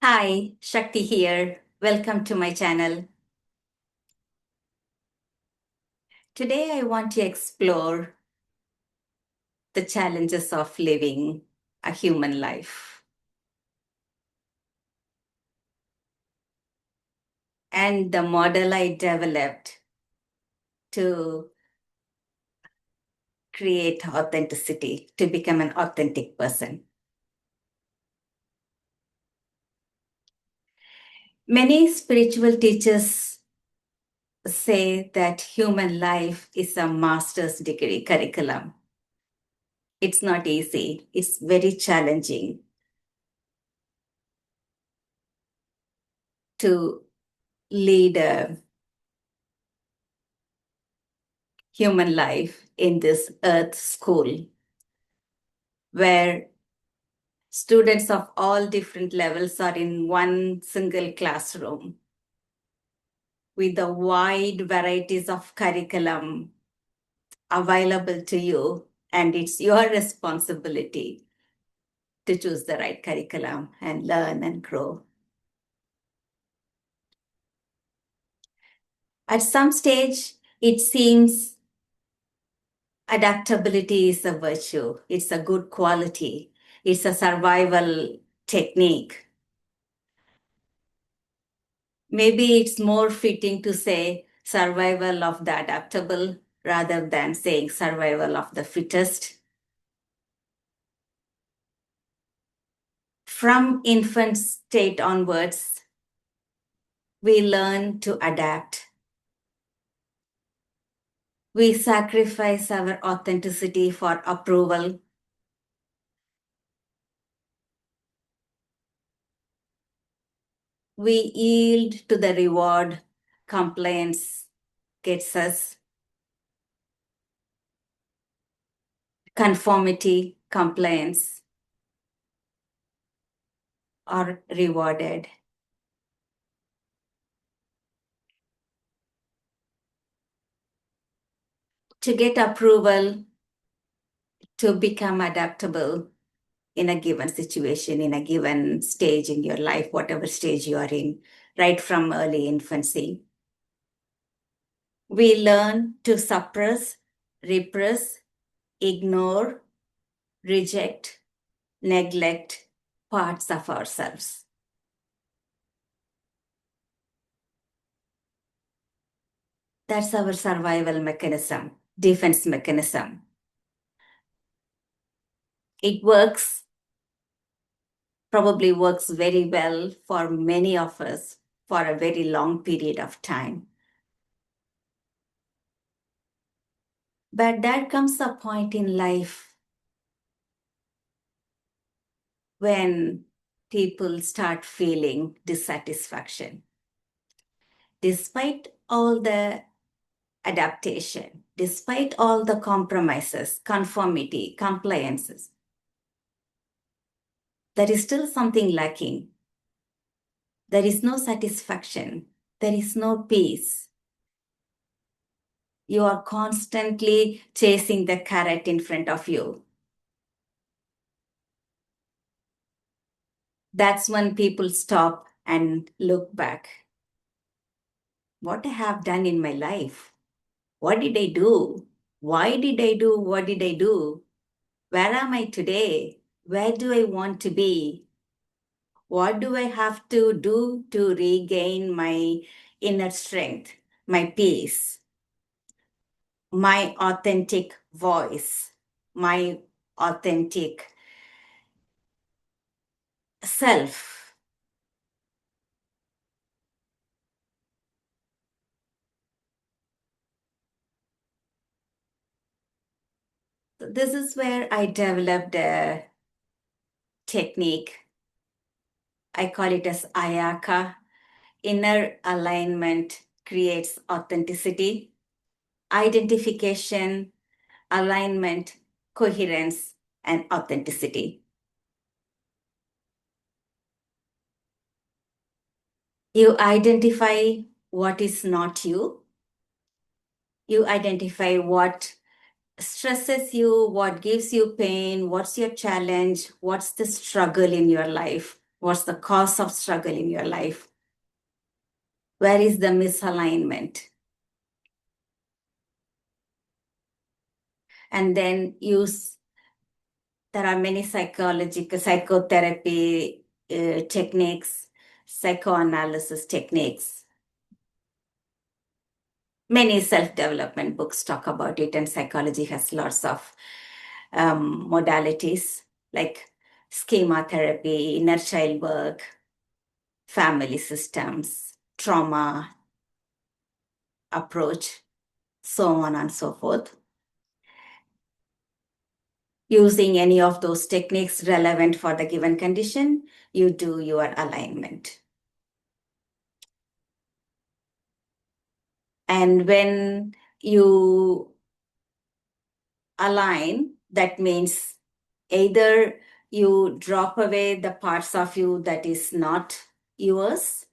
Hi, Shakti here. Welcome to my channel. Today I want to explore the challenges of living a human life and the model I developed to create authenticity, to become an authentic person. Many spiritual teachers say that human life is a master's degree curriculum. It's not easy, it's very challenging to lead a human life in this earth school where students of all different levels are in one single classroom with the wide varieties of curriculum available to you, and it's your responsibility to choose the right curriculum and learn and grow. At some stage, it seems adaptability is a virtue, it's a good quality, it's a survival technique. Maybe it's more fitting to say survival of the adaptable rather than saying survival of the fittest. From infant state onwards, we learn to adapt. We sacrifice our authenticity for approval. We yield to the reward compliance gets us. Conformity, compliance are rewarded. To get approval, to become adaptable in a given situation, in a given stage in your life, whatever stage you are in, right from early infancy. We learn to suppress, repress, ignore, reject, neglect parts of ourselves. That's our survival mechanism, defense mechanism. It works, probably works very well for many of us for a very long period of time. But there comes a point in life when people start feeling dissatisfaction. Despite all the adaptation, despite all the compromises, conformity, compliances, there is still something lacking. There is no satisfaction. There is no peace. You are constantly chasing the carrot in front of you. That's when people stop and look back. What I have done in my life? What did I do? Why did I do what did I do? Where am I today? Where do I want to be? What do I have to do to regain my inner strength, my peace, my authentic voice, my authentic self? This is where I developed a technique. I call it as IACA. Inner alignment creates authenticity. Identification, alignment, coherence, and authenticity. You identify what is not you. You identify what stresses you, what gives you pain, what's your challenge, what's the struggle in your life. What's the cause of struggle in your life? Where is the misalignment? And then there are many psychotherapy techniques, psychoanalysis techniques. Many self-development books talk about it, and psychology has lots of modalities like schema therapy, inner child work, family systems, trauma approach, so on and so forth. Using any of those techniques relevant for the given condition, you do your alignment. And when you align, that means either you drop away the parts of you that is not yours,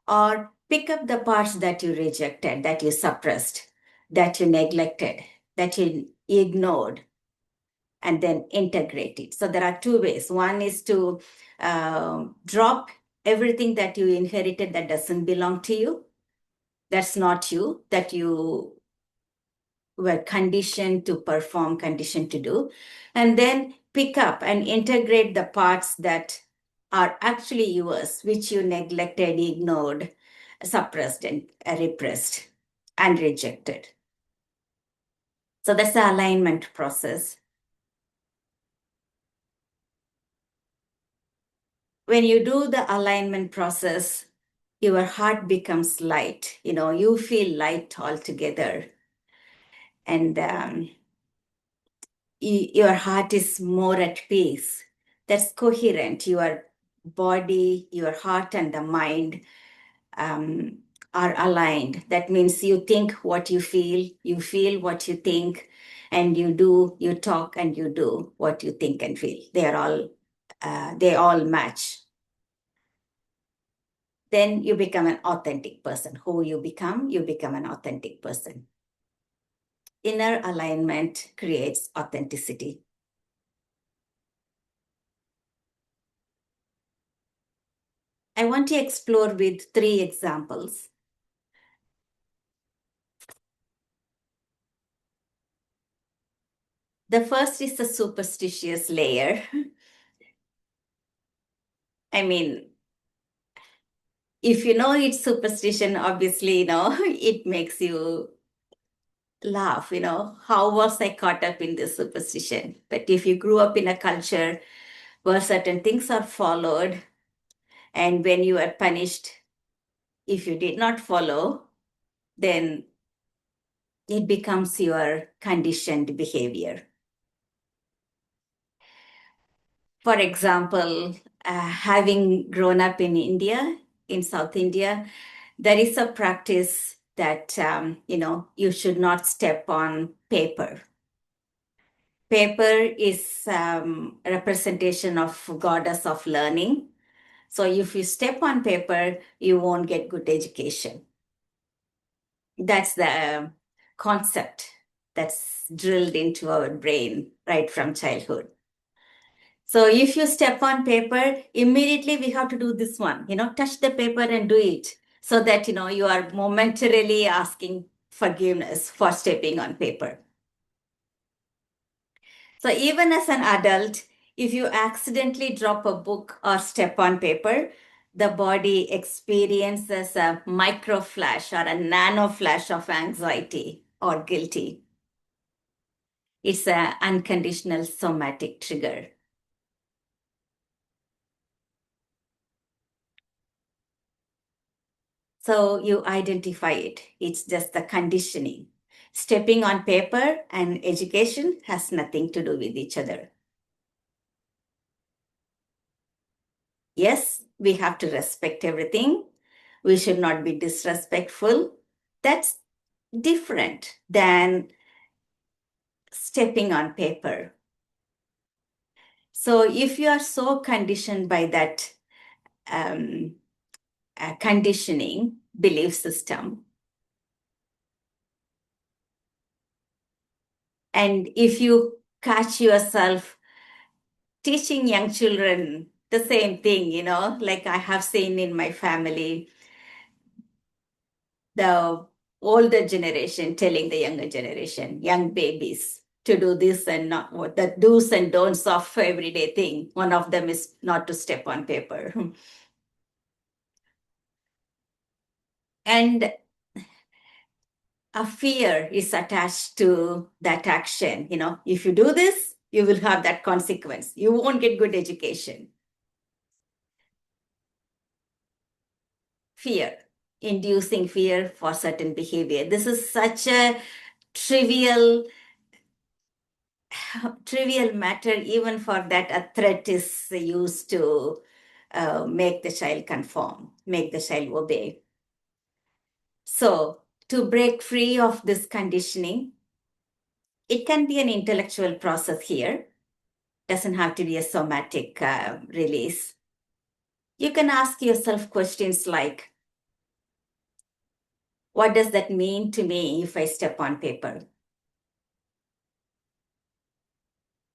or pick up the parts that you rejected, that you suppressed, that you neglected, that you ignored, and then integrate it. So there are two ways. One is to drop everything that you inherited that doesn't belong to you, that's not you, that you were conditioned to perform, conditioned to do, and then pick up and integrate the parts that are actually yours, which you neglected, ignored, suppressed, and repressed, and rejected. So that's the alignment process. When you do the alignment process, your heart becomes light. You feel light altogether. And your heart is more at peace. That's coherent. Your body, your heart, and the mind are aligned. That means you think what you feel what you think, and you talk, and you do what you think and feel. They all match. Then you become an authentic person. Who you become an authentic person. Inner alignment creates authenticity. I want to explore with 3 examples. The first is the superstitious layer. I mean, if you know it's superstition, obviously, it makes you laugh, how was I caught up in this superstition? But if you grew up in a culture where certain things are followed, and when you are punished, if you did not follow, then it becomes your conditioned behavior. For example, having grown up in India, in South India, there is a practice that, you should not step on paper. Paper is a representation of goddess of learning. So if you step on paper, you won't get good education. That's the concept that's drilled into our brain right from childhood. So if you step on paper, immediately we have to do this one, touch the paper and do it, so that, you are momentarily asking forgiveness for stepping on paper. So even as an adult, if you accidentally drop a book or step on paper, the body experiences a micro flash or a nano flash of anxiety or guilty. It's an unconditional somatic trigger. So you identify it. It's just the conditioning. Stepping on paper and education has nothing to do with each other. Yes, we have to respect everything. We should not be disrespectful. That's different than stepping on paper. So if you are so conditioned by that conditioning belief system, and if you catch yourself teaching young children the same thing, like I have seen in my family, the older generation telling the younger generation, young babies, to do this and not what the do's and don'ts of everyday thing. One of them is not to step on paper. And a fear is attached to that action. If you do this, you will have that consequence. You won't get good education. Fear, inducing fear for certain behavior. This is such a trivial matter. Even for that, a threat is used to make the child conform, make the child obey. So to break free of this conditioning, it can be an intellectual process here. Doesn't have to be a somatic release. You can ask yourself questions like, what does that mean to me if I step on paper?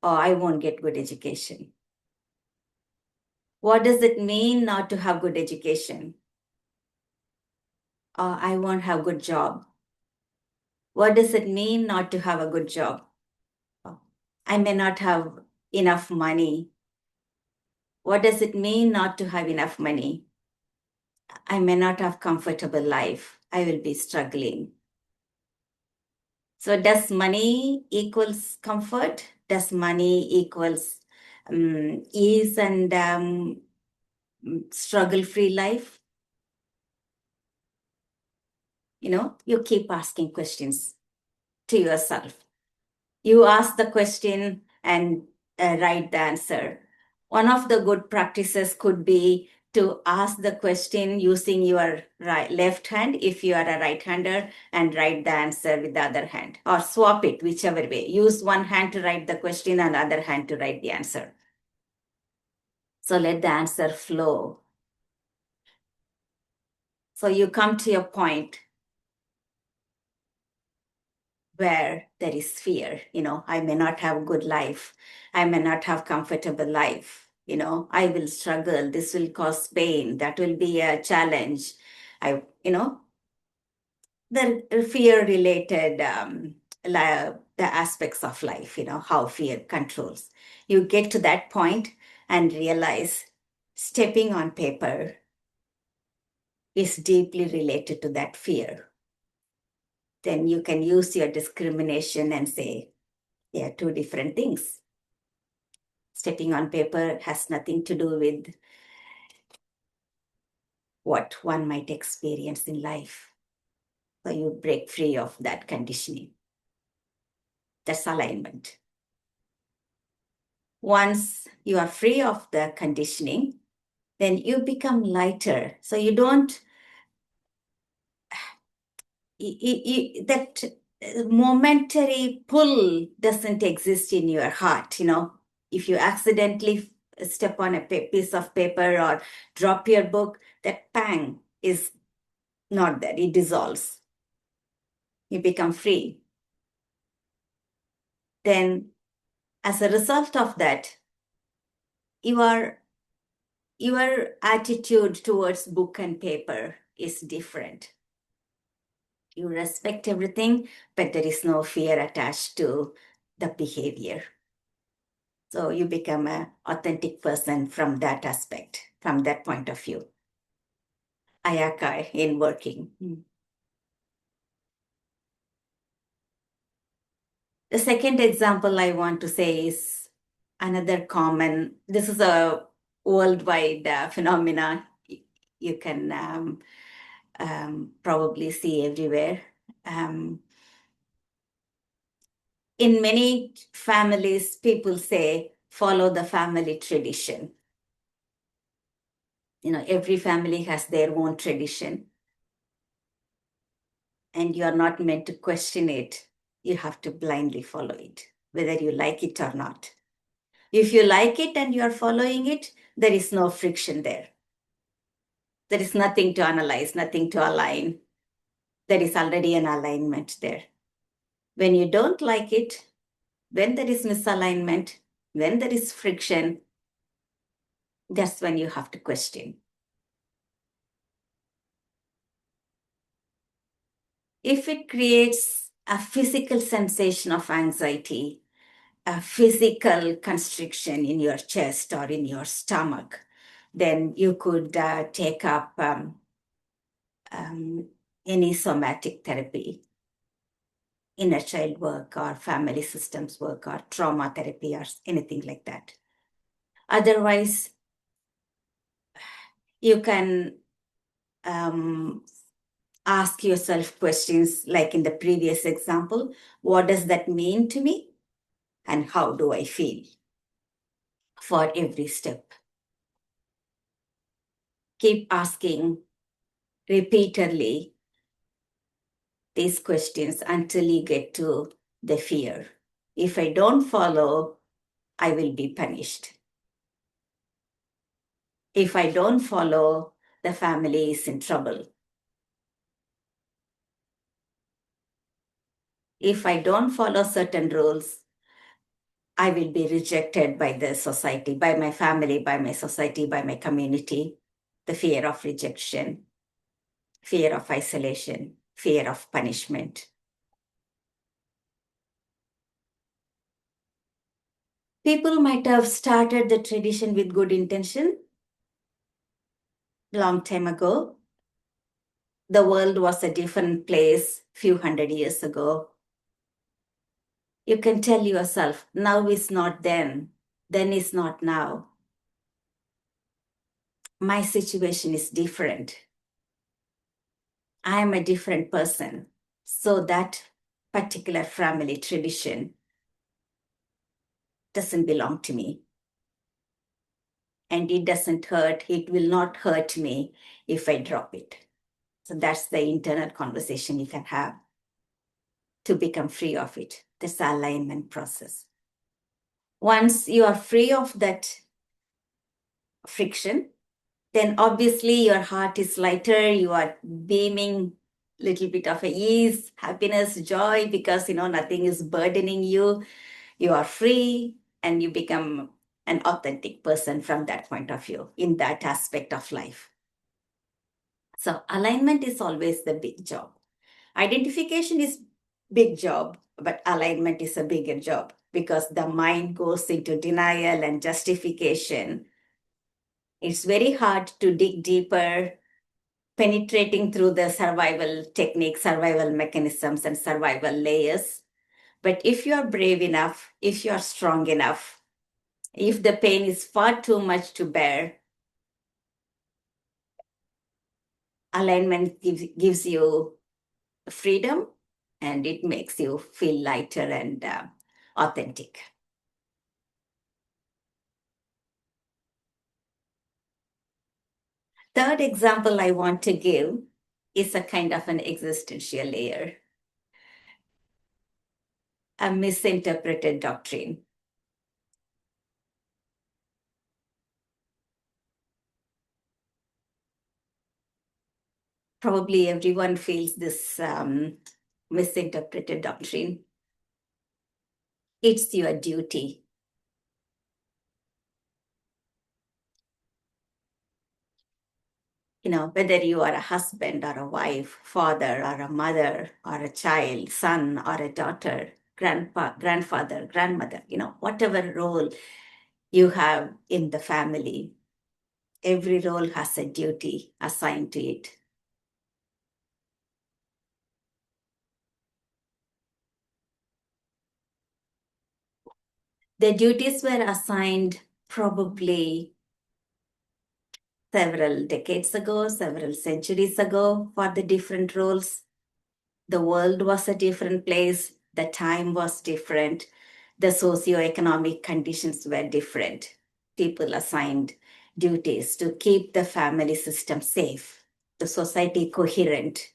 Or I won't get good education. What does it mean not to have good education? Or I won't have good job. What does it mean not to have a good job? I may not have enough money. What does it mean not to have enough money? I may not have comfortable life. I will be struggling. So does money equals comfort? Does money equals ease and struggle-free life? You keep asking questions to yourself. You ask the question and write the answer. One of the good practices could be to ask the question using your left hand if you are a right-hander, and write the answer with the other hand, or swap it whichever way. Use one hand to write the question and other hand to write the answer. So let the answer flow. So you come to a point where there is fear. I may not have a good life. I may not have comfortable life. I will struggle. This will cause pain. That will be a challenge. The fear related, the aspects of life, how fear controls. You get to that point and realize stepping on paper is deeply related to that fear. Then you can use your discrimination and say, they are two different things. Stepping on paper has nothing to do with what one might experience in life. So you break free of that conditioning. That's alignment. Once you are free of the conditioning, then you become lighter. So you don't, that momentary pull doesn't exist in your heart. If you accidentally step on a piece of paper or drop your book, that pang is not there. It dissolves. You become free. Then, as a result of that, your attitude towards book and paper is different. You respect everything, but there is no fear attached to the behavior. So you become an authentic person from that aspect, from that point of view. IACA in working. The second example I want to say is another common, this is a worldwide phenomena you can probably see everywhere. In many families, people say, follow the family tradition. Every family has their own tradition. And you are not meant to question it. You have to blindly follow it, whether you like it or not. If you like it and you are following it, there is no friction there. There is nothing to analyze, nothing to align. There is already an alignment there. When you don't like it, when there is misalignment, when there is friction, That's when you have to question. If it creates a physical sensation of anxiety, a physical constriction in your chest or in your stomach, then you could take up any somatic therapy, inner child work or family systems work or trauma therapy or anything like that. Otherwise, you can ask yourself questions like in the previous example, what does that mean to me? And how do I feel for every step? Keep asking repeatedly these questions until you get to the fear. If I don't follow, I will be punished. If I don't follow, the family is in trouble. If I don't follow certain rules, I will be rejected by the society, by my family, by my society, by my community. The fear of rejection, fear of isolation, fear of punishment. People might have started the tradition with good intention long time ago. The world was a different place few hundred years ago. You can tell yourself, now is not then is not now. My situation is different. I am a different person. So that particular family tradition doesn't belong to me. And it doesn't hurt, it will not hurt me if I drop it. So that's the internal conversation you can have to become free of it. This alignment process. Once you are free of that friction, then obviously your heart is lighter, you are beaming little bit of ease, happiness, joy, because nothing is burdening you. You are free and you become an authentic person from that point of view in that aspect of life. So alignment is always the big job. Identification is big job, but alignment is a bigger job because the mind goes into denial and justification. It's very hard to dig deeper, penetrating through the survival techniques, survival mechanisms, and survival layers. But if you are brave enough, if you are strong enough, if the pain is far too much to bear, alignment gives you freedom and it makes you feel lighter and authentic. Third example I want to give is a kind of an existential layer, a misinterpreted doctrine. Probably everyone feels this misinterpreted doctrine. It's your duty. Whether you are a husband or a wife, father or a mother or a child, son or a daughter, grandfather, grandmother, whatever role you have in the family, every role has a duty assigned to it. The duties were assigned probably several decades ago, several centuries ago for the different roles. The world was a different place, the time was different, the socioeconomic conditions were different. People assigned duties to keep the family system safe, the society coherent,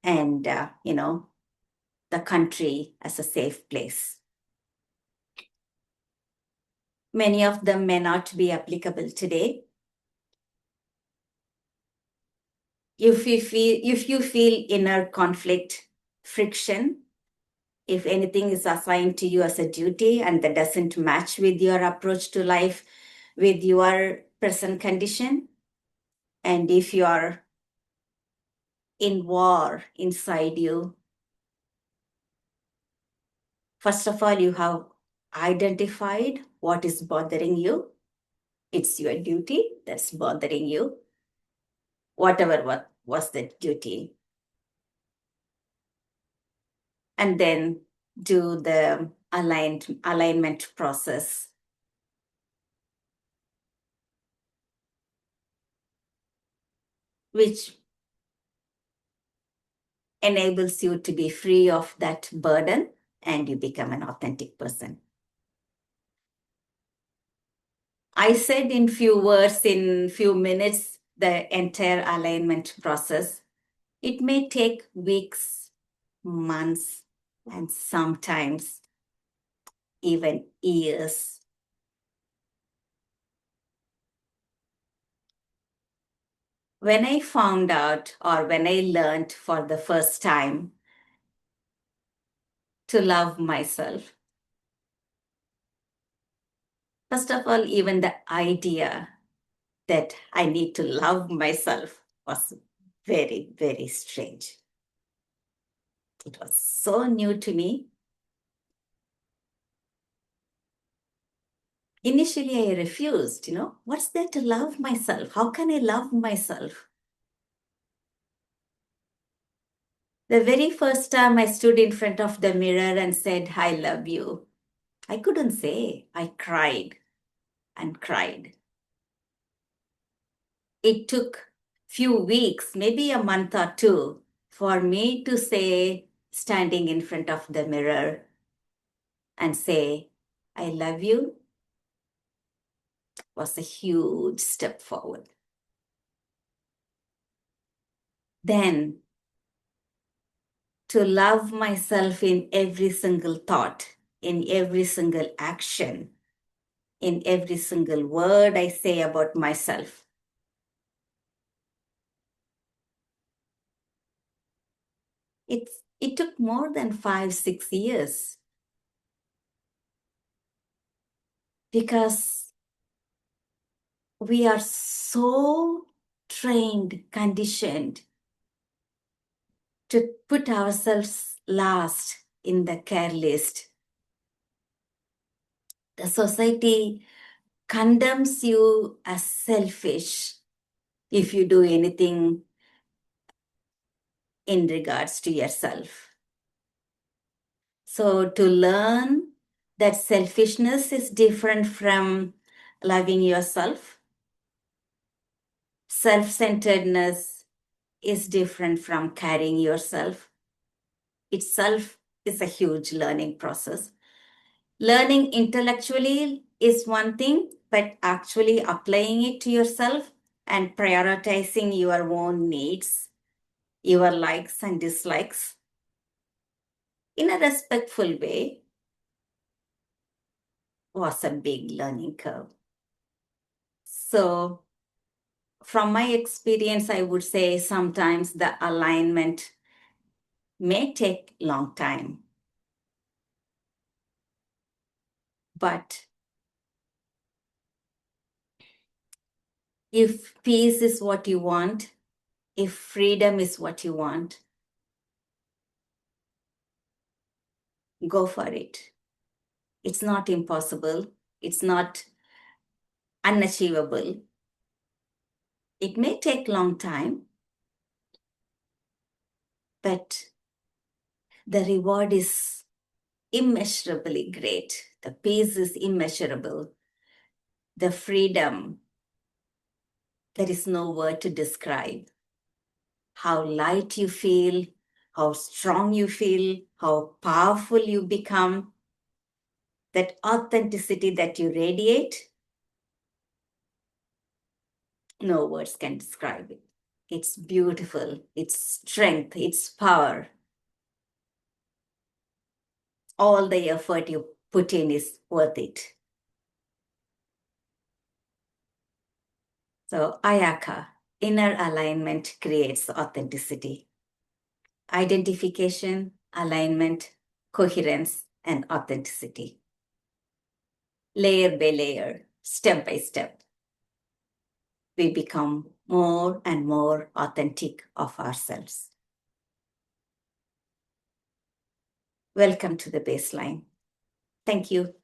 and the country as a safe place. Many of them may not be applicable today. If you feel inner conflict, friction, if anything is assigned to you as a duty and that doesn't match with your approach to life, with your present condition. And if you are in war inside you, first of all, you have identified what is bothering you. It's your duty that's bothering you, whatever was the duty. And then do the alignment process. Which enables you to be free of that burden and you become an authentic person. I said in few words, in few minutes, the entire alignment process. It may take weeks, months, and sometimes even years. When I found out, or when I learned for the first time to love myself, first of all, even the idea that I need to love myself was very, very strange. It was so new to me. Initially, I refused, what's there to love myself? How can I love myself? The very first time I stood in front of the mirror and said, I love you, I couldn't say. I cried and cried. It took few weeks, maybe a month or two, for me to say, standing in front of the mirror and say, I love you, was a huge step forward. Then to love myself in every single thought, in every single action, in every single word I say about myself. It took more than 5-6 years because we are so trained, conditioned to put ourselves last in the care list. The society condemns you as selfish if you do anything in regards to yourself. So to learn that selfishness is different from loving yourself, self-centeredness is different from carrying yourself. Itself is a huge learning process. Learning intellectually is one thing, but actually applying it to yourself and prioritizing your own needs, your likes and dislikes in a respectful way was a big learning curve. So from my experience, I would say sometimes the alignment may take long time. But if peace is what you want, if freedom is what you want, go for it. It's not impossible. It's not unachievable. It may take long time, but the reward is immeasurably great. The peace is immeasurable. The freedom, there is no word to describe. How light you feel, how strong you feel, how powerful you become, that authenticity that you radiate, no words can describe it. It's beautiful, it's strength, it's power. All the effort you put in is worth it. So IACA, inner alignment creates authenticity. Identification, alignment, coherence, and authenticity. Layer by layer, step by step, we become more and more authentic of ourselves. Welcome to the baseline. Thank you.